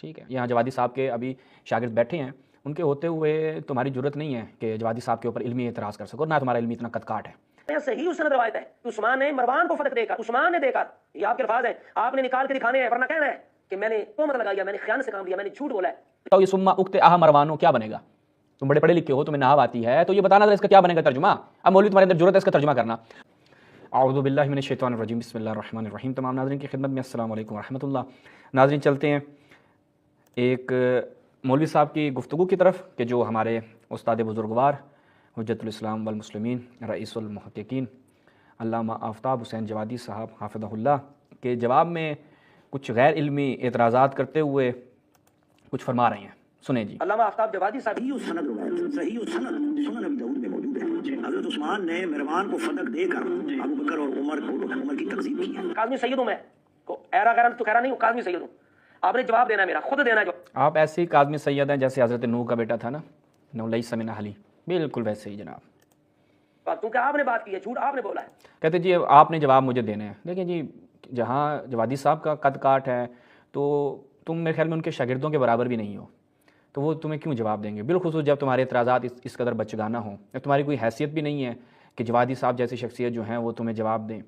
ٹھیک ہے. یہاں جوادی صاحب کے ابھی شاگرد بیٹھے ہیں, ان کے ہوتے ہوئے تمہاری ضرورت نہیں ہے کہ جوادی صاحب کے اوپر علمی اعتراض کر سکو, نہ تمہارا علمی اتنا قد کاٹ ہے. صحیح اس سند روایت ہے عثمان نے مروان کو فتح دے کر, عثمان نے دے کر, یہ آپ کے الفاظ ہیں, آپ نے نکال کے دکھانے ہیں, ورنہ کہنا ہے کہ میں نے تہمت لگائی, میں نے خیانت سے کام لیا, میں نے جھوٹ بولا ہے. تو یہ سما اکت آہ مروانو کیا بنے گا؟ تم بڑے پڑھے لکھے ہو, تمہیں نحو آتی ہے, تو یہ بتانا تھا اس کا کیا بنے گا ترجمہ. اب مولوی تمہارے اندر ضرورت ہے اس کا ترجمہ کرنا. اعوذ باللہ من الشیطان الرجیم, بسم اللہ الرحمن الرحیم. تمام ناظرین کی خدمت میں السلام علیکم ورحمۃ اللہ. ناظرین چلتے ہیں ایک مولوی صاحب کی گفتگو کی طرف کہ جو ہمارے استاد بزرگوار حجت الاسلام والمسلمین رئیس المحققین علامہ آفتاب حسین جوادی صاحب حافظہ اللہ کے جواب میں کچھ غیر علمی اعتراضات کرتے ہوئے کچھ فرما رہے ہیں. سنیں جی. علامہ آفتاب جوادی صاحب صحیح سنن ابی داؤد میں موجود ہے. حضرت عثمان نے مروان کو فتح دے کر ابو بکر اور عمر کی تکذیب کی ہے. کاظمی سید ہوں میں, ایرا غیرن تو کہہ رہا نہیں ہوں, کاظمی سید ہوں. آپ نے جواب دینا ہے, میرا خود دینا ہے. جو آپ ایسے ہی کاظمی سید ہیں جیسے حضرت نوح کا بیٹا تھا نا, نو لیس من اہلی, بالکل ویسے ہی جناب. کیونکہ آپ نے بات کی ہے, جھوٹ آپ نے بولا ہے. کہتے جی آپ نے جواب مجھے دینا ہے. دیکھیں جی, جہاں جوادی صاحب کا قد کاٹ ہے تو تم میرے خیال میں ان کے شاگردوں کے برابر بھی نہیں ہو, تو وہ تمہیں کیوں جواب دیں گے, بالخصوص جب تمہارے اعتراضات اس قدر بچگانہ ہوں, تمہاری کوئی حیثیت بھی نہیں ہے کہ جوادی صاحب جیسی شخصیت جو ہیں وہ تمہیں جواب دیں.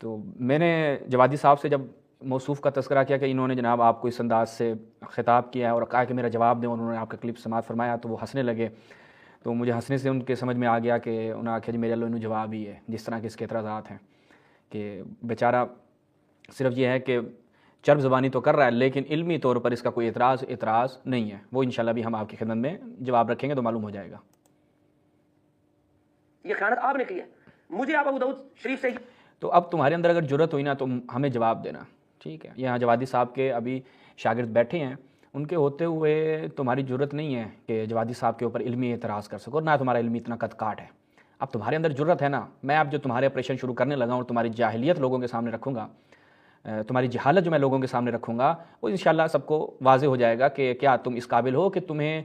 تو میں نے جوادی صاحب سے جب موصوف کا تذکرہ کیا کہ انہوں نے جناب آپ کو اس انداز سے خطاب کیا ہے اور کہا کہ میرا جواب دیں, انہوں نے آپ کا کلپ سماعت فرمایا, تو وہ ہنسنے لگے. تو مجھے ہنسنے سے ان کے سمجھ میں آ گیا کہ انہوں نے آخیا جی میرے اللہ انہوں جواب ہی ہے, جس طرح کے اس کے اعتراضات ہیں کہ بیچارہ صرف یہ ہے کہ چرب زبانی تو کر رہا ہے لیکن علمی طور پر اس کا کوئی اعتراض نہیں ہے. وہ انشاءاللہ بھی ہم آپ کی خدمت میں جواب رکھیں گے تو معلوم ہو جائے گا. یہ خیانت آپ نے کی ہے, مجھے آپ ابو داؤد شریف سے. تو اب تمہارے اندر اگر ضرورت ہوئی نا تو ہمیں جواب دینا, ٹھیک ہے. یہاں جوادی صاحب کے ابھی شاگرد بیٹھے ہیں, ان کے ہوتے ہوئے تمہاری ضرورت نہیں ہے کہ جوادی صاحب کے اوپر علمی اعتراض کر سکو, نہ تمہارا علمی اتنا قد کاٹ ہے. اب تمہارے اندر ضرورت ہے نا, میں اب جو تمہارے آپریشن شروع کرنے لگا اور تمہاری جاہلیت لوگوں کے سامنے رکھوں گا, تمہاری جہالت جو میں لوگوں کے سامنے رکھوں گا, وہ انشاءاللہ سب کو واضح ہو جائے گا کہ کیا تم اس قابل ہو کہ تمہیں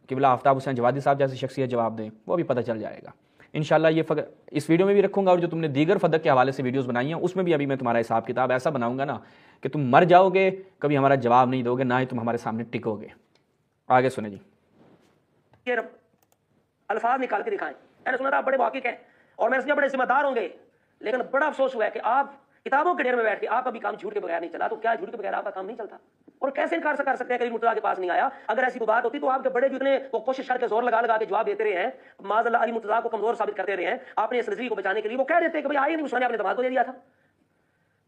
قبلہ آفتاب حسین جوادی صاحب جیسی شخصیت جواب دیں. وہ بھی پتہ چل جائے گا انشاءاللہ. یہ اس ویڈیو میں بھی رکھوں گا, اور جو تم نے دیگر فدق کے حوالے سے ویڈیوز بنائی ہیں اس میں بھی ابھی میں تمہارا حساب کتاب ایسا بناؤں گا نا کہ تم مر جاؤ گے, کبھی ہمارا جواب نہیں دو گے, نہ ہی تم ہمارے سامنے ٹکو گے. آگے سنیں جی. یہ الفاظ نکال کے دکھائیں. میں نے سنا تھا آپ بڑے محقق ہیں اور میں نے سمجھا بڑے ذمہ دار ہوں گے, لیکن بڑا افسوس ہوا ہے کہ آپ کتابوں کے ڈھیر میں بیٹھ کے آپ کا بھی کام جھوٹ کے بغیر نہیں چلا. تو کیا جھوٹ کے بغیر آپ کا کام نہیں چلتا؟ اور کیسے انکار کر سکتے ہیں کہ مرتضیٰ کے پاس نہیں آیا؟ اگر ایسی کوئی بات ہوتی تو آپ کے بڑے جتنے وہ کوشش کر کے زور لگا کے جواب دیتے رہے ہیں, معاذ اللہ علی مرتضیٰ کو کمزور ثابت کرتے رہے ہیں, آپ نے اس نظریے کو بچانے کے لیے وہ کہہ دیتے کہ بھائی آئے نہیں, عثمان نے اپنے دماغ کو دے دیا تھا.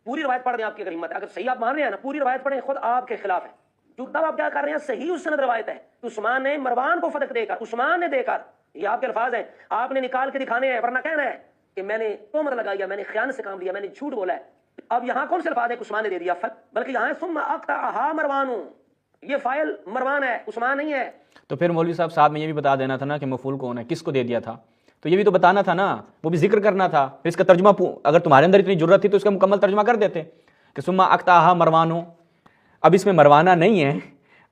پوری روایت پڑھ دیں آپ کی اگر ہمت ہے, اگر صحیح آپ مان رہے ہیں نا, پوری روایت پڑھیں, خود آپ کے خلاف ہے. جو تب آپ کیا کر رہے ہیں, صحیح اس سند روایت ہے عثمان نے مروان کو فتح دے کر, عثمان نے دے کر, یہ آپ کے الفاظ ہیں, آپ نے نکال کے دکھانے ہیں, ورنہ کہنا ہے کہ میں نے تہمت لگائی, میں نے خیانت سے کام لیا, میں نے جھوٹ بولا ہے. اب یہاں کون سے الفاظ ہیں کہ عثمان نے دے دیا, بلکہ یہاں ہے ثم اقطعها مروان, یہ فاعل مروان ہے, عثمان نہیں ہے. تو پھر مولوی صاحب ساتھ میں یہ بھی بتا دینا تھا نا کہ مفعول کون ہے, کس کو دے دیا تھا, تو یہ بھی تو بتانا تھا نا, وہ بھی ذکر کرنا تھا. پھر اس کا ترجمہ اگر تمہارے اندر اتنی ضرورت تھی تو اس کا مکمل ترجمہ کر دیتے کہ ثم اقطعها مروان. اب اس میں مروانہ نہیں ہے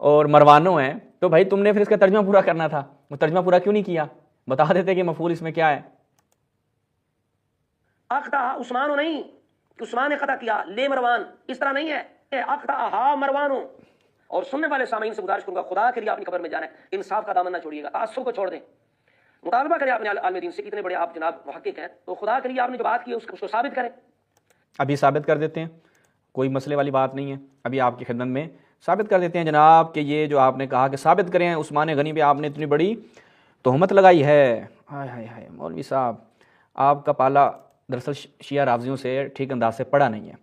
اور مروانو ہے, تو بھائی تم نے پھر اس کا ترجمہ پورا کرنا تھا. وہ ترجمہ پورا کیوں نہیں کیا, بتا دیتے کہ مفعول اس میں کیا ہے. اقطع عثمان نہیں, عثمان نے قطع کیا, لے مروان, اس طرح نہیں ہے. اقطعها مروان. اور سننے والے سامعین سے گزارش کروں گا, خدا کے لیے اپنی قبر میں جانا ہے, انصاف کا دامن نہ چھوڑیے گا, تعصب کو چھوڑ دیں, مطالبہ کریں اپنے عالم دین سے. کتنے بڑے آپ جناب محقق ہیں, تو خدا کے لیے آپ نے جو بات کی اس کو ثابت کریں. ابھی ثابت کر دیتے ہیں, کوئی مسئلے والی بات نہیں ہے, ابھی آپ کی خدمت میں ثابت کر دیتے ہیں جناب کہ یہ جو آپ نے کہا کہ ثابت کریں عثمان غنی پہ آپ نے اتنی بڑی تہمت لگائی ہے. ہائے ہائے ہائے مولوی صاحب, آپ کا پالا دراصل شیعہ رافضیوں سے ٹھیک انداز سے پڑا نہیں ہے.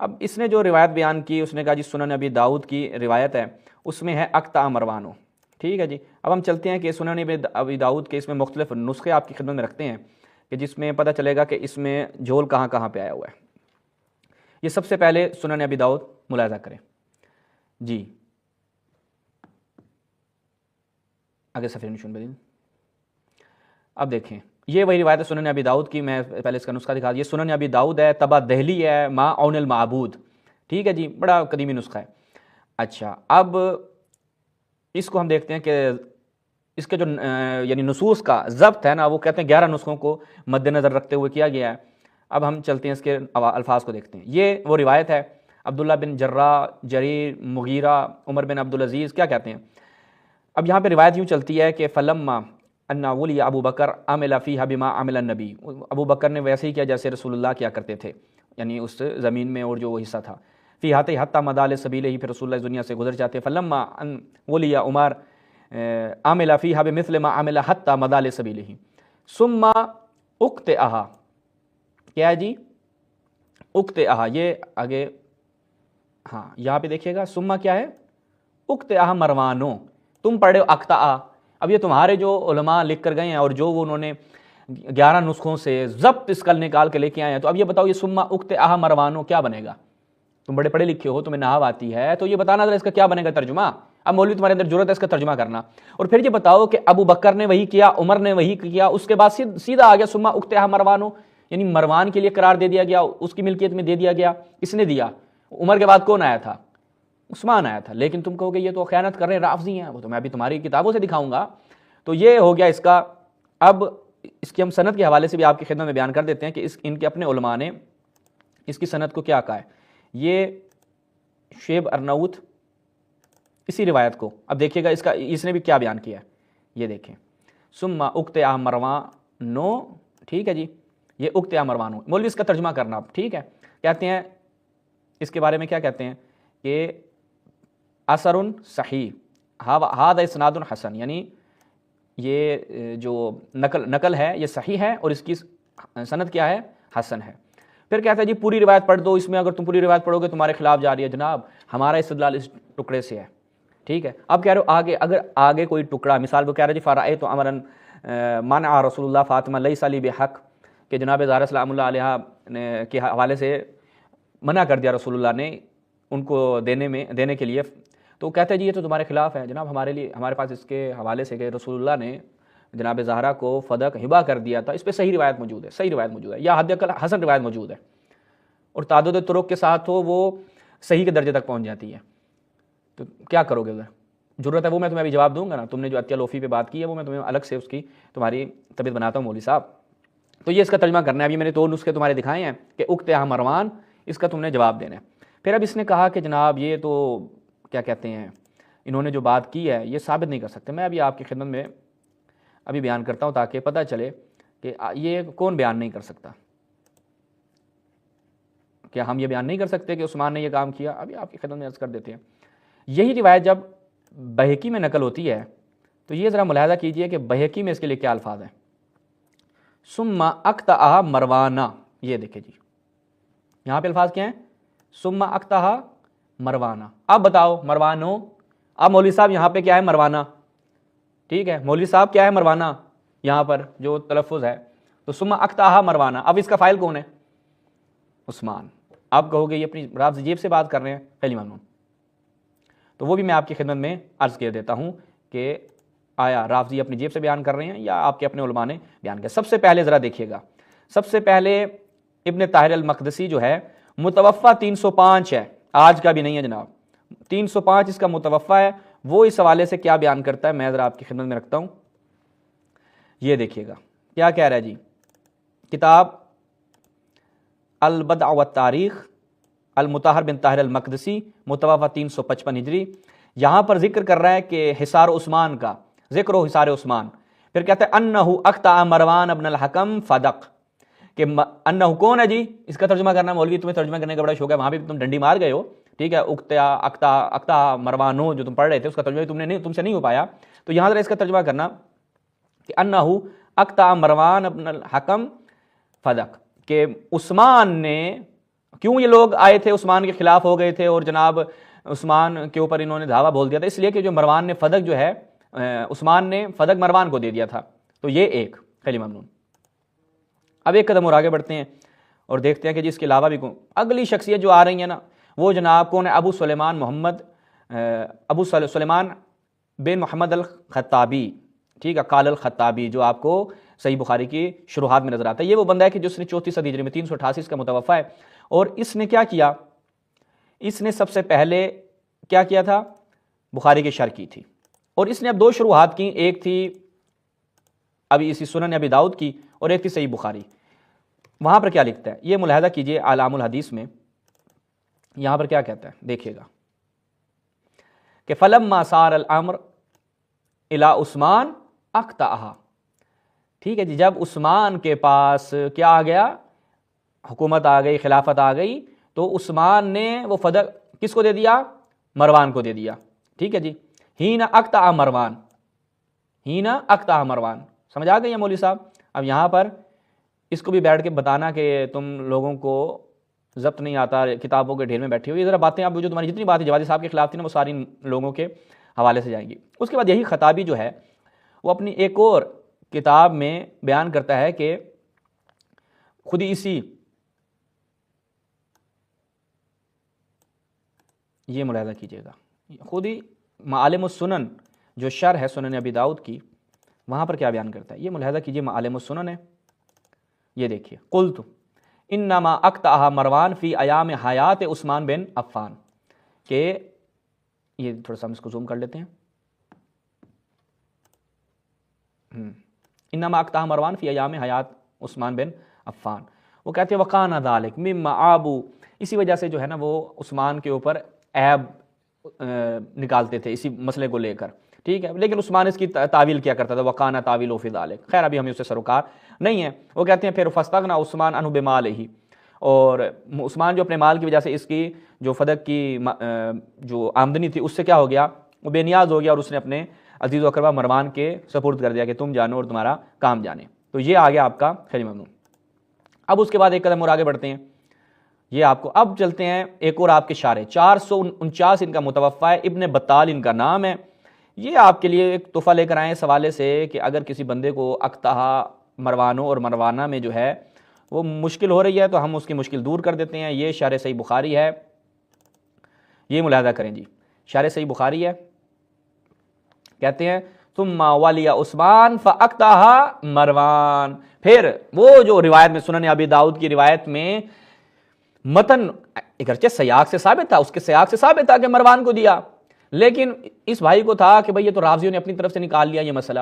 اب اس نے جو روایت بیان کی, اس نے کہا جی سنن ابی داؤد کی روایت ہے, اس میں ہے اقطع مروانو. ٹھیک ہے جی, اب ہم چلتے ہیں کہ سنن ابی داؤد کے اس میں مختلف نسخے آپ کی خدمت میں رکھتے ہیں کہ جس میں پتہ چلے گا کہ اس میں جھول کہاں کہاں پہ آیا ہوا ہے. یہ سب سے پہلے سنن ابی داؤد ملاحظہ کریں جی. آگے صفحے نشون بدین. اب دیکھیں یہ وہی روایت ہے سنن ابی داؤد کی, میں پہلے اس کا نسخہ دکھا دیا. یہ سنن ابی داؤد ہے, طبع دہلی ہے, ما عون المعبود. ٹھیک ہے جی, بڑا قدیمی نسخہ ہے. اچھا, اب اس کو ہم دیکھتے ہیں کہ اس کے جو یعنی نصوص کا ضبط ہے نا, وہ کہتے ہیں 11 نسخوں کو مد نظر رکھتے ہوئے کیا گیا ہے. اب ہم چلتے ہیں اس کے الفاظ کو دیکھتے ہیں. یہ وہ روایت ہے, عبداللہ بن جراح، جریر، مغیرہ، عمر بن عبدالعزیز کیا کہتے ہیں؟ اب یہاں پہ روایت یوں چلتی ہے کہ فلما ان ولی ابو بکر عمل فیہا بما عمل النبی، ابو بکر نے ویسے ہی کیا جیسے رسول اللہ کیا کرتے تھے، یعنی اس زمین میں اور جو وہ حصہ تھا، فی ہاتھ حتی مدال سبیلہ ہی، پھر رسول اللہ اس دنیا سے گزر جاتے، فلما ان ولی عمر عمل فیہا بمثل ما عمل حتی مدال سبیلہ ثم اقتئہا، کیا ہے جی؟ اقتئہا، یہ آگے ہاں یہاں پہ دیکھیے گا، ثم کیا ہے؟ اقتئہا مروانو، تم پڑھے اقتئا، اب یہ تمہارے جو علماء لکھ کر گئے ہیں اور جو انہوں نے 11 نسخوں سے ضبط اس کل نکال کے لے کے آئے ہیں، تو اب یہ بتاؤ یہ ثم اقتئہا مروانو کیا بنے گا؟ تم بڑے پڑھے لکھے ہو، تمہیں نحو آتی ہے، تو یہ بتانا ذرا اس کا کیا بنے گا ترجمہ۔ اب مولوی تمہارے اندر جرت ہے اس کا ترجمہ کرنا، اور پھر یہ بتاؤ کہ ابو بکر نے وہی کیا، عمر نے وہی کیا، اس کے بعد سیدھا آ گیا ثم اقتئہا مروانو، یعنی مروان کے لیے قرار دے دیا گیا، اس کی ملکیت میں دے دیا گیا۔ کس نے دیا؟ عمر کے بعد کون آیا تھا؟ عثمان آیا تھا۔ لیکن تم کہو گے یہ تو خیانت کر رہے ہیں، رافضی ہیں، وہ تو میں ابھی تمہاری کتابوں سے دکھاؤں گا۔ تو یہ ہو گیا اس کا۔ اب اس کی ہم سند کے حوالے سے بھی آپ کی خدمت میں بیان کر دیتے ہیں کہ ان کے اپنے علماء نے اس کی سند کو کیا کہا ہے۔ یہ شعیب ارناؤت اسی روایت کو اب دیکھیے گا، اس نے بھی کیا بیان کیا ہے، یہ دیکھیں، ثم اقتئہا مروانو، ٹھیک ہے جی، یہ اقتئہا مروانو، مولوی اس کا ترجمہ کرنا، ٹھیک ہے۔ کہتے ہیں اس کے بارے میں کیا کہتے ہیں کہ اثر صحیح ھذا اسناد حسن، یعنی یہ جو نقل ہے یہ صحیح ہے اور اس کی سند کیا ہے؟ حسن ہے۔ پھر کہتا ہے جی پوری روایت پڑھ دو، اس میں اگر تم پوری روایت پڑھو گے تمہارے خلاف جا رہی ہے۔ جناب ہمارا استدلال اس ٹکڑے سے ہے، ٹھیک ہے۔ اب کہہ رہے ہو آگے، اگر آگے کوئی ٹکڑا، مثال کو کہہ رہے جی فرأیت امرا منع رسول اللہ فاطمہ لیس لی بحق، کہ جناب زہرا سلام اللہ علیہ کے حوالے سے منع کر دیا رسول اللہ نے ان کو دینے کے لیے، تو کہتے ہیں جی یہ تو تمہارے خلاف ہے۔ جناب ہمارے پاس اس کے حوالے سے کہ رسول اللہ نے جناب زہرا کو فدق ہبہ کر دیا تھا، اس پہ صحیح روایت موجود ہے، صحیح روایت موجود ہے، یا حد اقل حسن روایت موجود ہے، اور تعدد طرق کے ساتھ ہو وہ صحیح کے درجے تک پہنچ جاتی ہے۔ تو کیا کرو گے ادھر؟ ضرورت ہے وہ میں تمہیں ابھی جواب دوں گا نا، تم نے جو عطیہ لوفی پہ بات کی ہے وہ میں تمہیں الگ سے اس کی تمہاری طبیعت بناتا ہوں مولوی صاحب۔ تو یہ اس کا ترجمہ کرنا ہے۔ ابھی میں نے 2 نسخے تمہارے دکھائے ہیں کہ اقتئہا مروان، اس کا تم نے جواب دینا ہے۔ پھر اب اس نے کہا کہ جناب یہ تو کیا کہتے ہیں، انہوں نے جو بات کی ہے یہ ثابت نہیں کر سکتے۔ میں ابھی آپ کی خدمت میں ابھی بیان کرتا ہوں تاکہ پتہ چلے کہ یہ کون بیان نہیں کر سکتا۔ کیا ہم یہ بیان نہیں کر سکتے کہ عثمان نے یہ کام کیا؟ ابھی آپ کی خدمت میں عرض کر دیتے ہیں۔ یہی روایت جب بہقی میں نقل ہوتی ہے تو یہ ذرا ملاحظہ کیجئے کہ بہقی میں اس کے لیے کیا الفاظ ہیں۔ ثم اقتئہا مروانا، یہ دیکھیں جی یہاں پہ الفاظ کیا ہیں؟ ثم اقتئہا مروانا۔ اب بتاؤ مروانو، اب مولوی صاحب یہاں پہ کیا ہے؟ مروانا، ٹھیک ہے، مولوی صاحب کیا ہے؟ مروانا، یہاں پر جو تلفظ ہے تو ثم اقتئہا مروانا۔ اب اس کا فاعل کون ہے؟ عثمان۔ آپ کہو گے یہ اپنی رافض جیب سے بات کر رہے ہیں، خیلی ممنون۔ تو وہ بھی میں آپ کی خدمت میں عرض کر دیتا ہوں کہ آیا رافضی اپنی جیب سے بیان کر رہے ہیں یا آپ کے اپنے علماء نے بیان کیا۔ سب سے پہلے ذرا دیکھیے گا، سب سے پہلے ابن طاہر المقدسی جو ہے متوفہ 305 ہے، آج کا بھی نہیں ہے جناب، 305 اس کا متوفہ ہے۔ وہ اس حوالے سے کیا بیان کرتا ہے میں ذرا آپ کی خدمت میں رکھتا ہوں، یہ دیکھیے گا کیا کہہ رہا ہے جی۔ کتاب البدع والتاریخ، المطہر بن طاہر المقدسی، متوفہ 355 ہجری، یہاں پر ذکر کر رہا ہے کہ حصار عثمان کا ذکر ہو، حصار عثمان۔ پھر کہتا ہے انہ اقتع مروان ابن الحکم فدق، کہ انہ کون ہے جی؟ اس کا ترجمہ کرنا مولوی تمہیں ترجمہ کرنے کا بڑا شوق ہے، وہاں بھی تم ڈنڈی مار گئے ہو، ٹھیک ہے، اقتع مروانو جو تم پڑھ رہے تھے اس کا ترجمہ تم سے نہیں ہو پایا، تو یہاں ذرا اس کا ترجمہ کرنا کہ انہ اقتع مروان ابن الحکم فدق، کہ عثمان نے، کیوں یہ لوگ آئے تھے عثمان کے خلاف ہو گئے تھے اور جناب عثمان کے اوپر انہوں نے دھاوا بول دیا تھا؟ اس لیے کہ جو مروان نے فدق جو ہے، عثمان نے فدق مروان کو دے دیا تھا۔ تو یہ ایک، خیلی ممنون۔ اب ایک قدم اور آگے بڑھتے ہیں اور دیکھتے ہیں کہ جی اس کے علاوہ بھی کون اگلی شخصیت جو آ رہی ہیں نا، وہ جناب کون ہے؟ ابو سلیمان بن محمد الخطابی، ٹھیک ہے، قال الخطابی، جو آپ کو صحیح بخاری کی شروحات میں نظر آتا ہے۔ یہ وہ بندہ ہے کہ جس نے 34 صدی ہجری میں 388 کا متوفہ ہے، اور اس نے کیا کیا؟ اس نے سب سے پہلے کیا کیا تھا؟ بخاری کی شرح کی تھی، اور اس نے اب 2 شروحات کی، ایک تھی ابھی اسی سنن ابی داؤد کی اور ایک تھی صحیح بخاری۔ وہاں پر کیا لکھتا ہے یہ ملاحظہ کیجئے، اعلام الحدیث میں یہاں پر کیا کہتا ہے دیکھیے گا کہ فلما صار الامر الی عثمان اقطعها، ٹھیک ہے جی، جب عثمان کے پاس کیا آ گیا، حکومت آ گئی، خلافت آ گئی، تو عثمان نے وہ فدق کس کو دے دیا، مروان کو دے دیا، ٹھیک ہے جی، ہین اقطع مروان، ہین اقطع مروان، سمجھ آ گئی ہے مولوی صاحب؟ اب یہاں پر اس کو بھی بیٹھ کے بتانا کہ تم لوگوں کو ضبط نہیں آتا، کتابوں کے ڈھیر میں بیٹھی ہوئی، ذرا باتیں آپ جو تمہاری جتنی باتیں جوادی صاحب کے خلاف تھی نا وہ ساری لوگوں کے حوالے سے جائیں گی۔ اس کے بعد یہی خطابی جو ہے وہ اپنی ایک اور کتاب میں بیان کرتا ہے کہ خود ہی اسی، یہ ملاحظہ کیجئے گا، خود ہی معالم السنن جو شرح ہے سنن ابی داؤد کی، وہاں پر کیا بیان کرتا ہے، یہ ملاحظہ کیجئے، معالم السنن ہے، یہ دیکھیے، قلت انما اقطعها مروان فی ایام حیات عثمان بن عفان، کہ یہ تھوڑا سا ہم اس کو زوم کر لیتے ہیں، انما اقطعها مروان فی ایام حیات عثمان بن عفان، وہ کہتے ہیں وقانا ذالک مما آبو، اسی وجہ سے جو ہے نا وہ عثمان کے اوپر عیب نکالتے تھے اسی مسئلے کو لے کر، ٹھیک ہے، لیکن عثمان اس کی تعویل کیا کرتا تھا، وقانا تعویل فی ذالک، خیر ابھی ہمیں اس سے سروکار نہیں ہے۔ وہ کہتے ہیں پھر فاستغنى عثمان عنہ بمالہ، اور عثمان جو اپنے مال کی وجہ سے اس کی جو فدق کی جو آمدنی تھی اس سے کیا ہو گیا، وہ بے نیاز ہو گیا، اور اس نے اپنے عزیز و اقربا مروان کے سپرد کر دیا کہ تم جانو اور تمہارا کام جانے۔ تو یہ آ گیا آپ کا خیر ممنون۔ اب اس کے بعد ایک قدم اور آگے بڑھتے ہیں، یہ آپ کو اب چلتے ہیں ایک اور آپ کے شارح 449 ان کا متوفا ہے، ابن بطال ان کا نام ہے، یہ آپ کے لیے ایک تحفہ لے کر آئے اس حوالے سے کہ اگر کسی بندے کو اقطعہ مروانوں اور مروانہ میں جو ہے وہ مشکل ہو رہی ہے تو ہم اس کی مشکل دور کر دیتے ہیں۔ یہ شرح صحیح بخاری ہے، یہ ملاحظہ کریں جی، شرح صحیح بخاری ہے، کہتے ہیں ثم ولی عثمان فاقطعها مروان، پھر وہ جو روایت میں سنن ابی داؤد کی روایت میں متن اگرچہ سیاق سے ثابت تھا، اس کے سیاق سے ثابت تھا کہ مروان کو دیا، لیکن اس بھائی کو تھا کہ بھئی یہ تو راویوں نے اپنی طرف سے نکال لیا یہ مسئلہ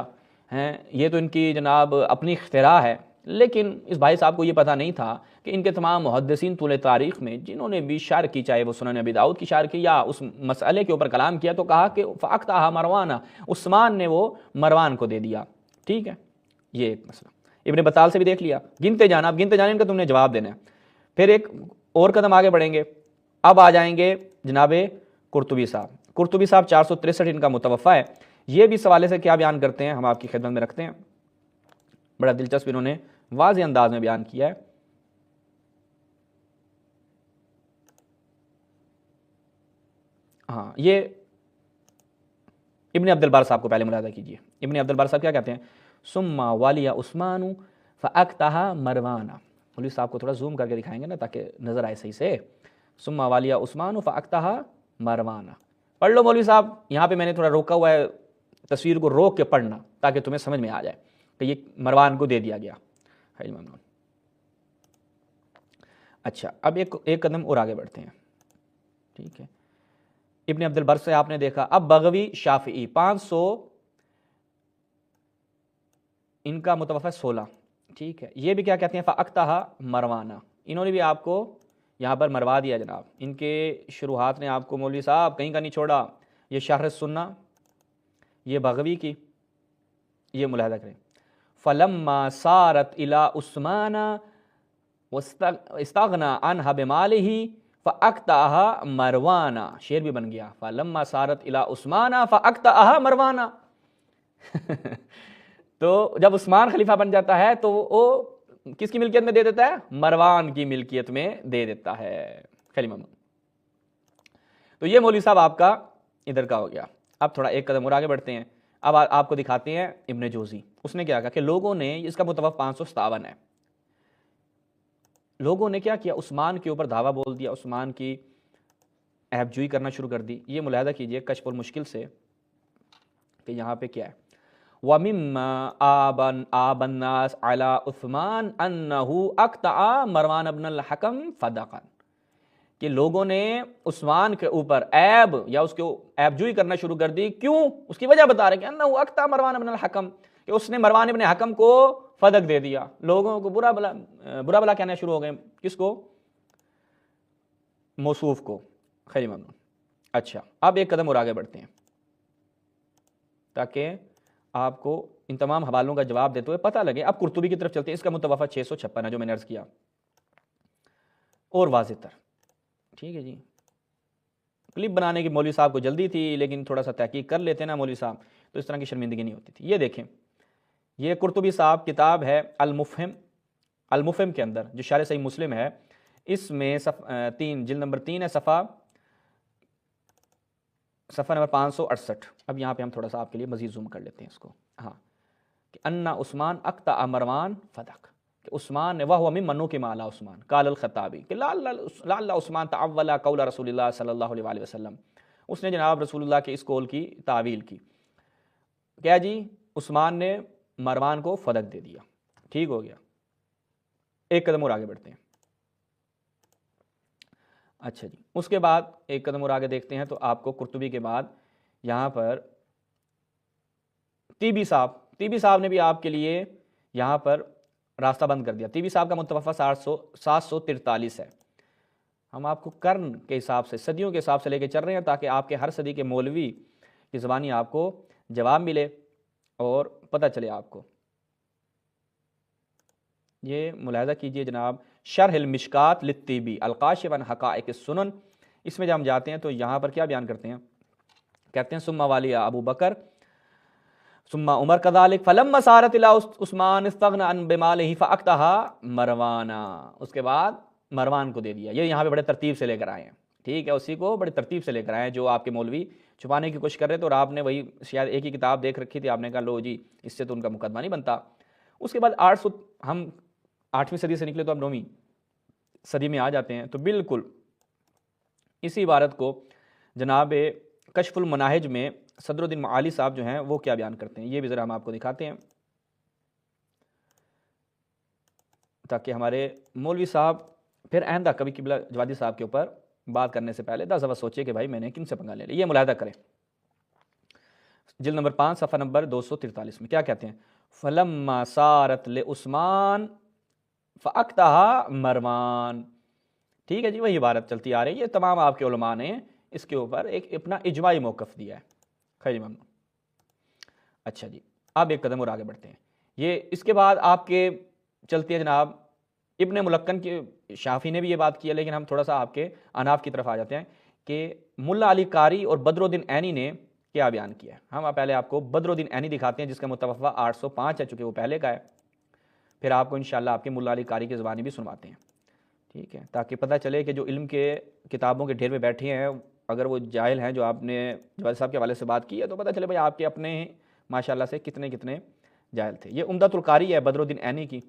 ہے، یہ تو ان کی جناب اپنی اختراع ہے، لیکن اس بھائی صاحب کو یہ پتہ نہیں تھا کہ ان کے تمام محدثین طول تاریخ میں جنہوں نے بھی شرح کی، چاہے وہ سنن ابی داؤد کی شرح کی یا اس مسئلے کے اوپر کلام کیا، تو کہا کہ فاقطعها مروان، عثمان نے وہ مروان کو دے دیا، ٹھیک ہے، یہ ایک مسئلہ ابن بطال سے بھی دیکھ لیا، گنتے جانا، اب گنتے جانے ان کا تم نے جواب دینا ہے۔ پھر ایک اور قدم آگے بڑھیں گے، اب آ جائیں گے جناب قرطبی صاحب، قرطبی صاحب 463 ان کا متوفا ہے، یہ بھی اس حوالے سے کیا بیان کرتے ہیں ہم آپ کی خدمت میں رکھتے ہیں، بڑا دلچسپ انہوں نے واضح انداز میں بیان کیا ہے۔ ہاں، یہ ابن عبد البر صاحب کو پہلے ملاحظہ کیجئے، ابن عبد البر صاحب کیا کہتے ہیں، ثم ولی عثمان فاقطعها مروان، مولوی صاحب کو تھوڑا زوم کر کے دکھائیں گے نا تاکہ نظر آئے صحیح سے، ثم ولی عثمان فاقطعها مروان، پڑھ لو مولوی صاحب، یہاں پہ میں نے تھوڑا روکا ہوا ہے، تصویر کو روک کے پڑھنا تاکہ تمہیں سمجھ میں آ جائے کہ یہ مروان کو دے دیا گیا۔ اچھا، اب ایک قدم اور آگے بڑھتے ہیں، ٹھیک ہے، ابن عبد البر سے آپ نے دیکھا، اب بغوی شافعی 500 ان کا متوفا 16، ٹھیک ہے، یہ بھی کیا کہتے ہیں فاقطعها مروانہ، انہوں نے بھی آپ کو یہاں پر مروا دیا جناب، ان کے شروحات نے آپ کو مولوی صاحب کہیں کا نہیں چھوڑا، یہ شرح السنہ، یہ بغوی کی، یہ ملاحظہ کریں، فلما صارت الى عثمان واستغنى عنها بمالہ فاقطعها مروان، شعر بھی بن گیا، فلما صارت الى عثمان فاقطعها مروان تو جب عثمان خلیفہ بن جاتا ہے تو وہ کس کی ملکیت میں دے دیتا ہے، مروان کی ملکیت میں دے دیتا ہے، خیلی ممنون۔ تو یہ مولوی صاحب آپ کا ادھر کا ہو گیا۔ اب تھوڑا ایک قدم اور آگے بڑھتے ہیں، اب آپ کو دکھاتے ہیں ابن جوزی، اس نے کیا کہا کہ لوگوں نے، اس کا متوفا 557 ہے، لوگوں نے کیا کیا، عثمان کے اوپر دعویٰ بول دیا، عثمان کی عیب جوئی کرنا شروع کر دی۔ یہ ملاحظہ کیجئے کشف المشکل سے کہ یہاں پہ کیا ہے، وَمِمَّا آبَ النَّاسِ عَلَىٰ عثمان أَنَّهُ أَقْطَعَ مروان بن الحکم فَدَقًا، کہ لوگوں نے عثمان کے اوپر عیب یا اس کو عیب جوئی کرنا شروع کر دی، کیوں، اس کی وجہ بتا رہے کہ انہو اقطع مروان بن الحکم، کہ اس نے مروان بن حکم کو فدق دے دیا، لوگوں کو برا بلا کہنا شروع ہو گئے، کس کو، موصوف کو، خیر ممنون۔ اچھا، اب ایک قدم اور آگے بڑھتے ہیں تاکہ آپ کو ان تمام حوالوں کا جواب دیتے ہوئے پتہ لگے۔ اب قرطبی کی طرف چلتے ہیں، اس کا متوفہ 656 ہے جو میں نے عرض کیا، اور واضح تر، ٹھیک ہے جی۔ کلپ بنانے کی مولوی صاحب کو جلدی تھی، لیکن تھوڑا سا تحقیق کر لیتے نا مولوی صاحب تو اس طرح کی شرمندگی نہیں ہوتی تھی۔ یہ دیکھیں، یہ قرطبی صاحب کتاب ہے المفہم، المفہم کے اندر جو شرح صحیح مسلم ہے، اس میں جلد نمبر 3 ہے، صفحہ نمبر 568۔ اب یہاں پہ ہم تھوڑا سا آپ کے لیے مزید زوم کر لیتے ہیں اس کو، ہاں، کہ انا عثمان اقطع مروان فدق، کہ عثمان نے وہ ممن کے مالا عثمان قال الخطابی، کہ لعل عثمان تعول قول رسول اللہ صلی اللہ علیہ وسلم، اس نے جناب رسول اللہ کے اس قول کی تعویل کی، کیا جی، عثمان نے مروان کو فدق دے دیا، ٹھیک ہو گیا۔ ایک قدم اور آگے بڑھتے ہیں۔ اچھا جی، اس کے بعد ایک قدم اور آگے دیکھتے ہیں تو آپ کو قرطبی کے بعد یہاں پر طیبی صاحب نے بھی آپ کے لیے یہاں پر راستہ بند کر دیا۔ طیبی صاحب کا متوفہ 743 ہے۔ ہم آپ کو قرن کے حساب سے، صدیوں کے حساب سے لے کے چل رہے ہیں تاکہ آپ کے ہر صدی کے مولوی کی زبانی آپ کو جواب ملے اور پتہ چلے آپ کو۔ یہ ملاحظہ کیجئے جناب، شرح المشکات للطیبی القاشف عن حقائق السنن، اس میں جب ہم جاتے ہیں تو یہاں پر کیا بیان کرتے ہیں، کہتے ہیں ثم والی ابو بکر ثم عمر کذالک فلما صارت الى عثمان استغنى عن بماله فاقتها مروانا، اس کے بعد مروان کو دے دیا۔ یہ یہاں پہ بڑے ترتیب سے لے کر آئے ہیں، ٹھیک ہے، اسی کو بڑے ترتیب سے لے کر آئے ہیں جو آپ کے مولوی چھپانے کی کوشش کر رہے تھے، اور آپ نے وہی شاید ایک ہی کتاب دیکھ رکھی تھی، آپ نے کہا لو جی اس سے تو ان کا مقدمہ نہیں بنتا۔ اس کے بعد 800، ہم 8ویں صدی سے نکلے تو اب 9ویں صدی میں آ جاتے ہیں، تو بالکل اسی عبارت کو جناب کشف المناہج میں صدر الدین معالی صاحب جو ہیں وہ کیا بیان کرتے ہیں، یہ بھی ذرا ہم آپ کو دکھاتے ہیں تاکہ ہمارے مولوی صاحب پھر آئندہ کبھی قبلہ جوادی صاحب کے اوپر بات کرنے سے پہلے 10 دفعہ سوچے کہ بھائی میں نے کن سے پنگا لے لیا۔ یہ ملاحظہ کریں، جلد نمبر 5 صفحہ نمبر 243 میں کیا کہتے ہیں، فلما صارت لعثمان فاقتها مروان، ٹھیک ہے جی، وہی عبارت چلتی آ رہی ہے۔ یہ تمام آپ کے علماء نے اس کے اوپر ایک اپنا اجماعی موقف دیا ہے، خیر ممنون۔ اچھا جی، اب ایک قدم اور آگے بڑھتے ہیں۔ یہ اس کے بعد آپ کے چلتے ہیں جناب ابن ملقن کی، شافی نے بھی یہ بات کی ہے، لیکن ہم تھوڑا سا آپ کے اناف کی طرف آ جاتے ہیں کہ ملا علی قاری اور بدر الدین عینی نے کیا بیان کیا ہے۔ ہم پہلے آپ کو بدر الدین عینی دکھاتے ہیں جس کا متوفہ 805 ہے، چونکہ وہ پہلے کا ہے، پھر آپ کو انشاءاللہ آپ کے ملا علی قاری کی زبانی بھی سنواتے ہیں، ٹھیک ہے، تاکہ پتہ چلے کہ جو علم کے کتابوں کے ڈھیر میں بیٹھے ہیں، اگر وہ جاہل ہیں جو آپ نے جواد صاحب کے حوالے سے بات کی ہے تو پتہ چلے بھائی آپ کے اپنے ماشاءاللہ سے کتنے کتنے جاہل تھے۔ یہ عمدۃ القاری ہے بدر الدین عینی کی،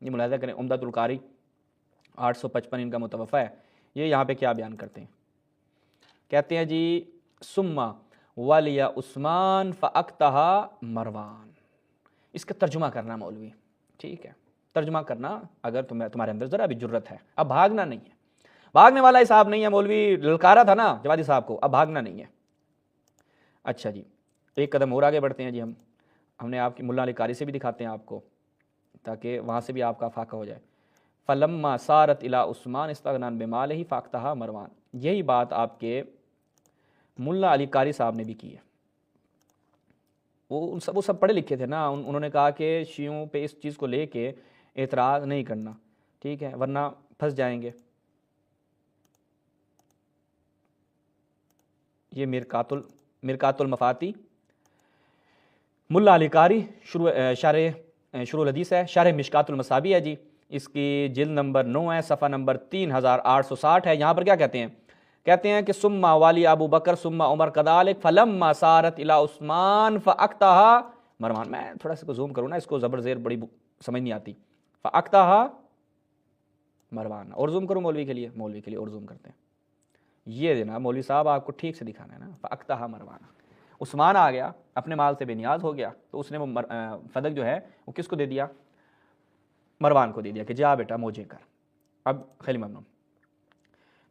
یہ ملاحظہ کریں، عمدۃ القاری 855 ان کا متوفہ ہے۔ یہ یہاں پہ کیا بیان کرتے ہیں، کہتے ہیں جی ثم ولی عثمان فاقتها مروان، اس کا ترجمہ کرنا مولوی، ٹھیک ہے، ترجمہ کرنا اگر تمہارے اندر ذرا بھی جرت ہے، اب بھاگنا نہیں ہے، بھاگنے والا حساب نہیں ہے، مولوی للکارا تھا نا جوادی صاحب کو، اب بھاگنا نہیں ہے۔ اچھا جی، ایک قدم اور آگے بڑھتے ہیں جی، ہم نے آپ کی ملا علی قاری سے بھی دکھاتے ہیں آپ کو تاکہ وہاں سے بھی آپ کا فاقہ ہو جائے۔ فلما صارت الی عثمان استغنى عن بمالہ فاقتها مروان، یہی بات آپ کے ملا علی قاری صاحب نے بھی کی ہے۔ وہ سب پڑھے لکھے تھے نا، انہوں نے کہا کہ شیعوں پہ اس چیز کو لے کے اعتراض نہیں کرنا، ٹھیک ہے، ورنہ پھنس جائیں گے۔ یہ مرکات المفاتی ملا علی قاری شروع الحدیث ہے، شرح مشکات المصابیح ہے جی، اس کی جلد نمبر 9 ہے، صفحہ نمبر 3860 ہے۔ یہاں پر کیا کہتے ہیں کہ ثم والی ابو بکر ثم عمر کذالک فلما صارت الی عثمان فاقتها مروان، میں تھوڑا سا زوم کروں نا، اس کو زبر زیر بڑی سمجھ نہیں آتی، فاقتها مروان، اور زوم کروں مولوی کے لیے اور زوم کرتے ہیں، یہ دینا مولوی صاحب آپ کو ٹھیک سے دکھانا ہے نا، فاقتها مروان، عثمان آ گیا اپنے مال سے بے نیاز ہو گیا تو اس نے وہ فدق جو ہے وہ کس کو دے دیا، مروان کو دے دیا کہ جا بیٹا موجے کر۔ اب خیلی ممنون،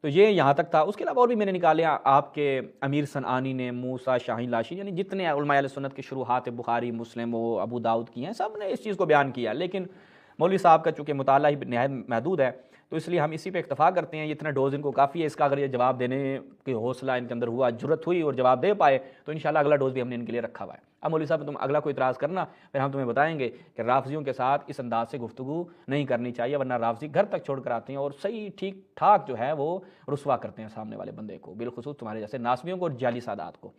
تو یہ یہاں تک تھا۔ اس کے علاوہ اور بھی میں نے نکالے آپ کے امیر صنعانی نے، موسیٰ شاہین لاشی، یعنی جتنے علماء اہل سنت کی شروحات بخاری مسلم و ابو داؤد کی ہیں، سب نے اس چیز کو بیان کیا، لیکن مولوی صاحب کا چونکہ مطالعہ ہی نہایت محدود ہے تو اس لیے ہم اسی پہ اکتفا کرتے ہیں، یہ اتنا ڈوز ان کو کافی ہے، اس کا اگر یہ جواب دینے کی حوصلہ ان کے اندر ہوا، جرت ہوئی اور جواب دے پائے تو انشاءاللہ اگلا ڈوز بھی ہم نے ان کے لیے رکھا ہوا ہے۔ اب مولوی صاحب تم اگلا کوئی اعتراض کرنا، پھر ہم تمہیں بتائیں گے کہ رافضیوں کے ساتھ اس انداز سے گفتگو نہیں کرنی چاہیے، ورنہ رافضی گھر تک چھوڑ کر آتے ہیں اور صحیح ٹھیک ٹھاک جو ہے وہ رسوا کرتے ہیں سامنے والے بندے کو، بالخصوص تمہارے جیسے ناسبیوں کو اور جعلی سادات کو۔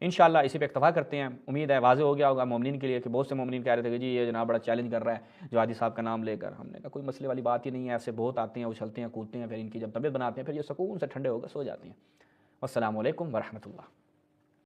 انشاءاللہ اسی پہ اکتفا کرتے ہیں، امید ہے واضح ہو گیا ہوگا مومنین کے لیے، کہ بہت سے مومنین کہہ رہے تھے کہ جی یہ جناب بڑا چیلنج کر رہا ہے جوادی صاحب کا نام لے کر۔ ہم نے کہا کوئی مسئلے والی بات ہی نہیں ہے، ایسے بہت آتے ہیں، اچھلتے ہیں، کودتے ہیں، پھر ان کی جب طبیعت بناتے ہیں پھر یہ سکون سے ٹھنڈے ہو کر سو جاتے ہیں۔ والسلام علیکم ورحمۃ اللہ۔